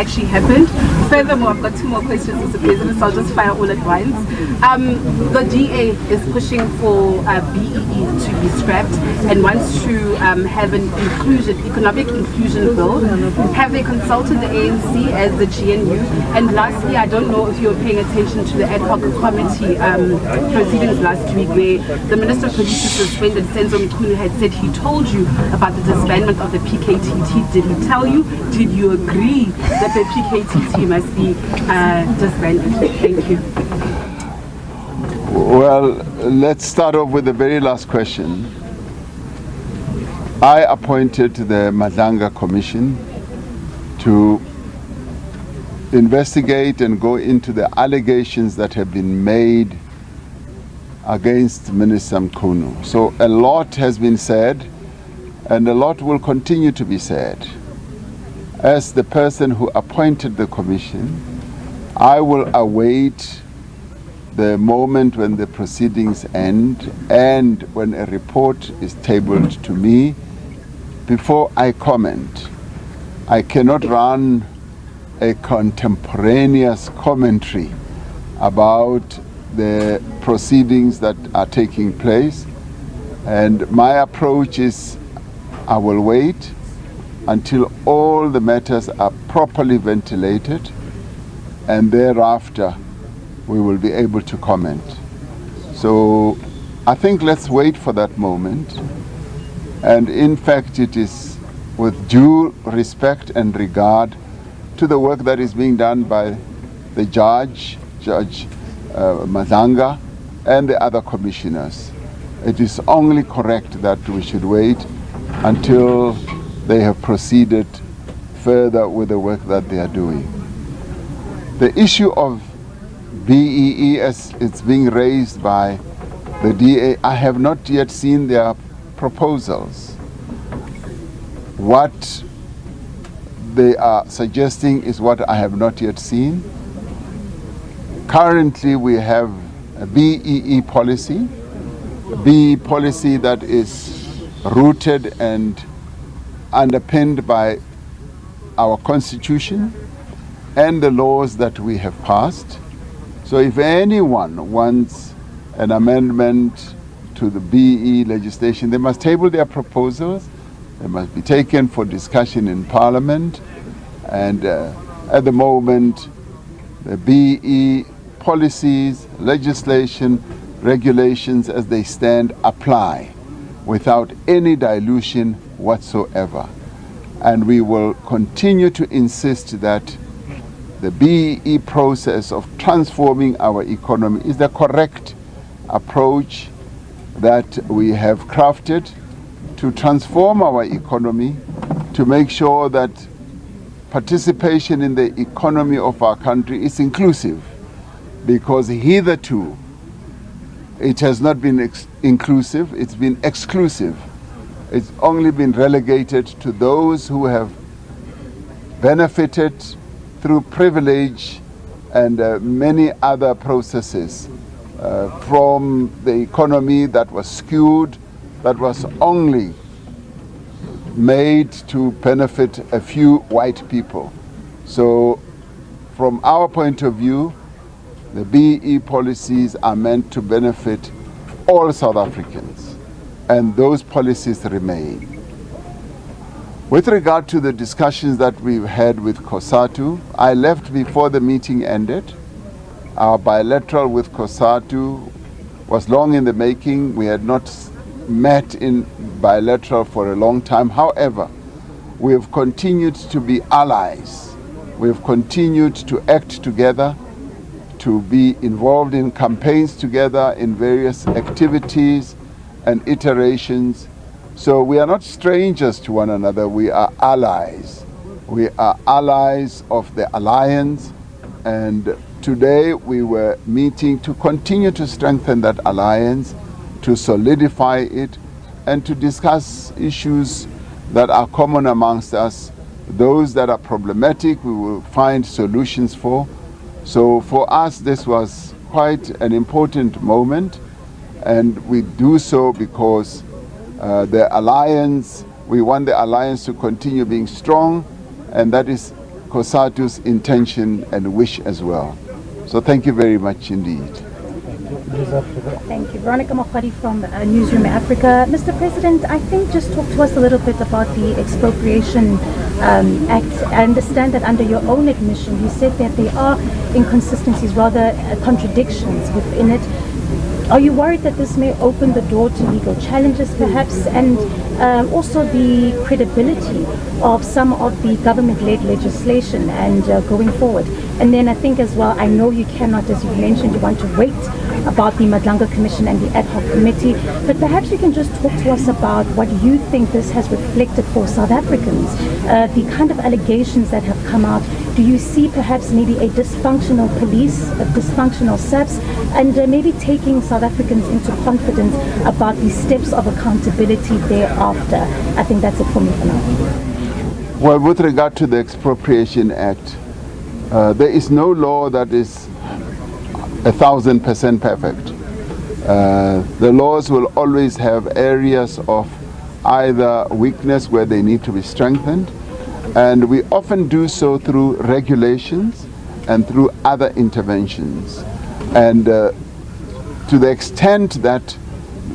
actually happened. Furthermore, I've got two more questions, Mr. President, so I'll just fire all at once. The DA is pushing for BEE to be scrapped and wants to have an economic inclusion bill. Have they consulted the ANC as the GNU? And lastly, I don't know if you were paying attention to the ad hoc committee proceedings last week, where the Minister of Police suspended Senzo Mchunu had said he told you about the disbandment of the PKTT. Did he tell you? Did you agree that the PKTT must be disbanded? Thank you. Well, let's start off with the very last question. I appointed the Madlanga Commission to investigate and go into the allegations that have been made against Minister Mchunu. So a lot has been said, and a lot will continue to be said. As the person who appointed the commission, I will await the moment when the proceedings end and when a report is tabled to me before I comment. I cannot run a contemporaneous commentary about the proceedings that are taking place, and my approach is I will wait until all the matters are properly ventilated, and thereafter we will be able to comment. So I think let's wait for that moment. And in fact, it is with due respect and regard to the work that is being done by the Judge Madlanga, and the other commissioners. It is only correct that we should wait until they have proceeded further with the work that they are doing. The issue of BEE, as it's being raised by the DA, I have not yet seen their proposals. What they are suggesting is what I have not yet seen. Currently, we have a BEE policy that is rooted and underpinned by our constitution and the laws that we have passed. So if anyone wants an amendment to the BEE legislation, they must table their proposals. They must be taken for discussion in Parliament. And at the moment, the BEE policies, legislation, regulations as they stand apply without any dilution whatsoever. And we will continue to insist that the BEE process of transforming our economy is the correct approach that we have crafted to transform our economy, to make sure that participation in the economy of our country is inclusive, because hitherto it has not been inclusive, it's been exclusive. It's only been relegated to those who have benefited through privilege and many other processes from the economy that was skewed, that was only made to benefit a few white people. So from our point of view, the BEE policies are meant to benefit all South Africans, and those policies remain. With regard to the discussions that we've had with COSATU, I left before the meeting ended. Our bilateral with COSATU was long in the making. We had not met in bilateral for a long time. However, we have continued to be allies. We have continued to act together, to be involved in campaigns together, in various activities and iterations. So we are not strangers to one another, we are allies. We are allies of the alliance, and today we were meeting to continue to strengthen that alliance, to solidify it, and to discuss issues that are common amongst us. Those that are problematic, we will find solutions for. So for us, this was quite an important moment, and we do so because the alliance, we want the alliance to continue being strong, and that is COSATU's intention and wish as well. So thank you very much indeed. Thank you. Veronica Makwadi from Newsroom Africa. Mr. President, I think just talk to us a little bit about the Expropriation Act. I understand that under your own admission, you said that there are inconsistencies, rather contradictions within it. Are you worried that this may open the door to legal challenges perhaps, and also the credibility of some of the government-led legislation and going forward? And then I think as well, I know you cannot, as you mentioned, you want to wait about the Madlanga Commission and the ad hoc committee, but perhaps you can just talk to us about what you think this has reflected for South Africans, the kind of allegations that have come out. Do you see perhaps maybe a dysfunctional police, a dysfunctional SAPS, and maybe taking South Africans into confidence about the steps of accountability thereafter? I think that's it for me for now. Well, with regard to the Expropriation Act, there is no law that is 1,000% perfect. The laws will always have areas of either weakness where they need to be strengthened, and we often do so through regulations and through other interventions. And to the extent that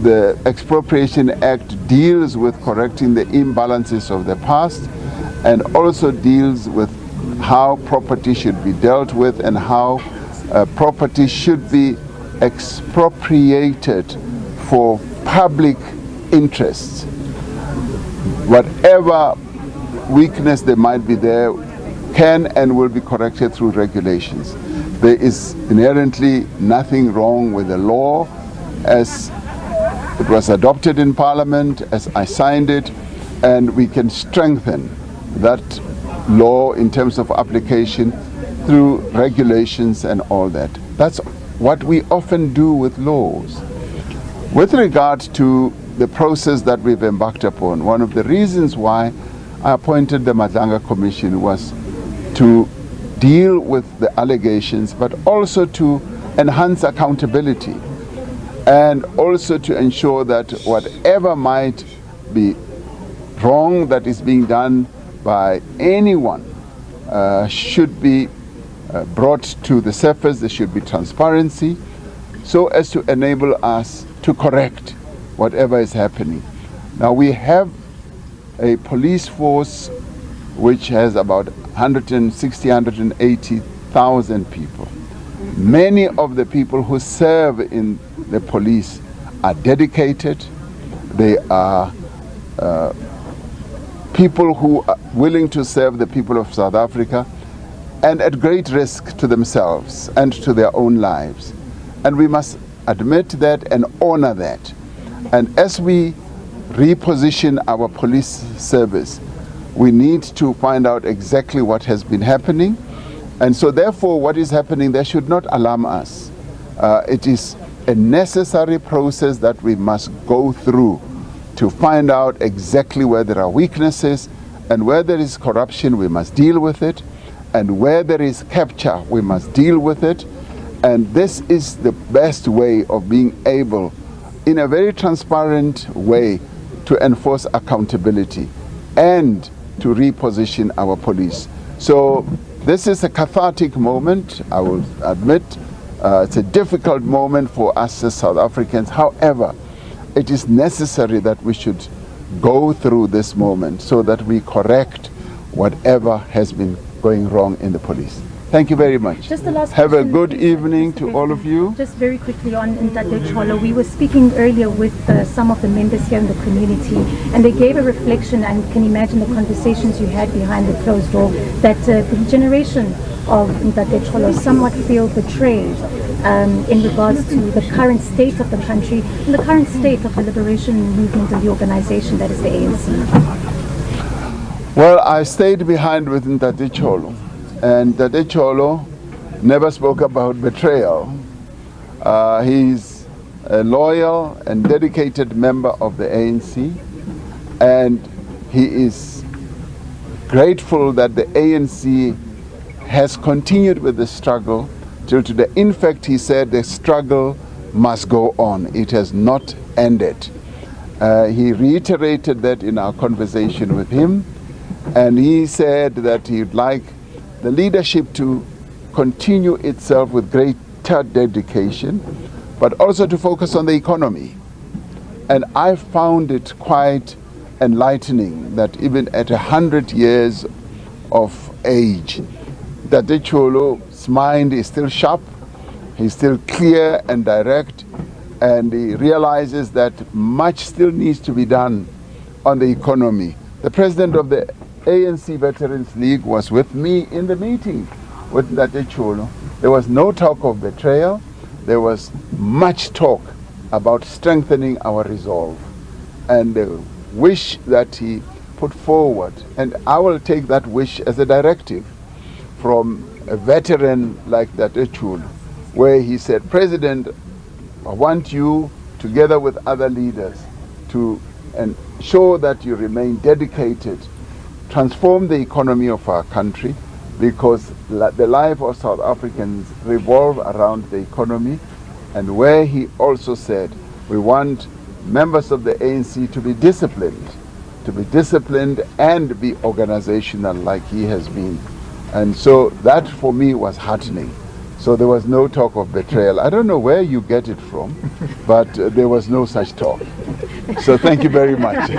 the Expropriation Act deals with correcting the imbalances of the past and also deals with how property should be dealt with and how property should be expropriated for public interests. Whatever weakness there might be there can and will be corrected through regulations. There is inherently nothing wrong with the law as it was adopted in Parliament, as I signed it, and we can strengthen that law in terms of application through regulations and all that. That's what we often do with laws. With regard to the process that we've embarked upon, one of the reasons why I appointed the Madlanga Commission was to deal with the allegations, but also to enhance accountability and also to ensure that whatever might be wrong that is being done by anyone should be brought to the surface. There should be transparency so as to enable us to correct whatever is happening. Now we have a police force which has about 160, 180,000 people. Many of the people who serve in the police are dedicated. They are people who are willing to serve the people of South Africa and at great risk to themselves and to their own lives. And we must admit that and honor that. And as we reposition our police service, we need to find out exactly what has been happening. And so therefore what is happening there should not alarm us. It is a necessary process that we must go through to find out exactly where there are weaknesses, and where there is corruption we must deal with it, and where there is capture we must deal with it. And this is the best way of being able, in a very transparent way, to enforce accountability and to reposition our police. So this is a cathartic moment, I will admit. It's a difficult moment for us as South Africans. However, it is necessary that we should go through this moment so that we correct whatever has been going wrong in the police. Thank you very much. Just the last Have a question, good please, evening Mr. to all of you. Just very quickly on Ndade Cholo, we were speaking earlier with some of the members here in the community, and they gave a reflection, and can imagine the conversations you had behind the closed door, that the generation of Ndade Cholo somewhat feel betrayed in regards to the current state of the country and the current state of the liberation movement and the organization that is the ANC. Well, I stayed behind with Ndade Cholo, and Ndade Cholo never spoke about betrayal. He's a loyal and dedicated member of the ANC, and he is grateful that the ANC has continued with the struggle till today. In fact, he said the struggle must go on. It has not ended. He reiterated that in our conversation with him, and he said that he'd like the leadership to continue itself with greater dedication, but also to focus on the economy. And I found it quite enlightening that even at 100 years of age, that Cholo's mind is still sharp, he's still clear and direct, and he realizes that much still needs to be done on the economy. The president of the ANC Veterans League was with me in the meeting with Ndate Cholo. There was no talk of betrayal. There was much talk about strengthening our resolve and the wish that he put forward. And I will take that wish as a directive from a veteran like Ndate Cholo, where he said, President, I want you, together with other leaders, to ensure that you remain dedicated, transform the economy of our country, because the life of South Africans revolve around the economy, and where he also said, we want members of the ANC to be disciplined and be organizational like he has been. And so that for me was heartening. So there was no talk of betrayal. I don't know where you get it from, but there was no such talk. So thank you very much.